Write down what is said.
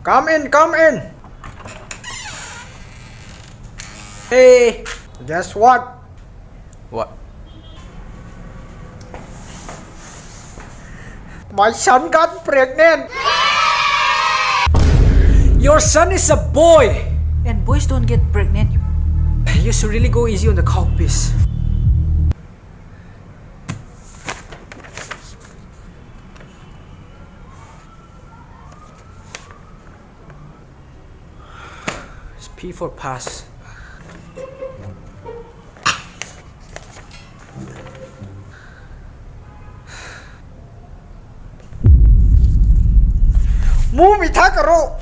Come in, come in. Hey, guess what? What? My son got pregnant. Your son is a boy! And boys don't get pregnant. You should really go easy on the cowpiece. It's P for pass. Move me, Takaro.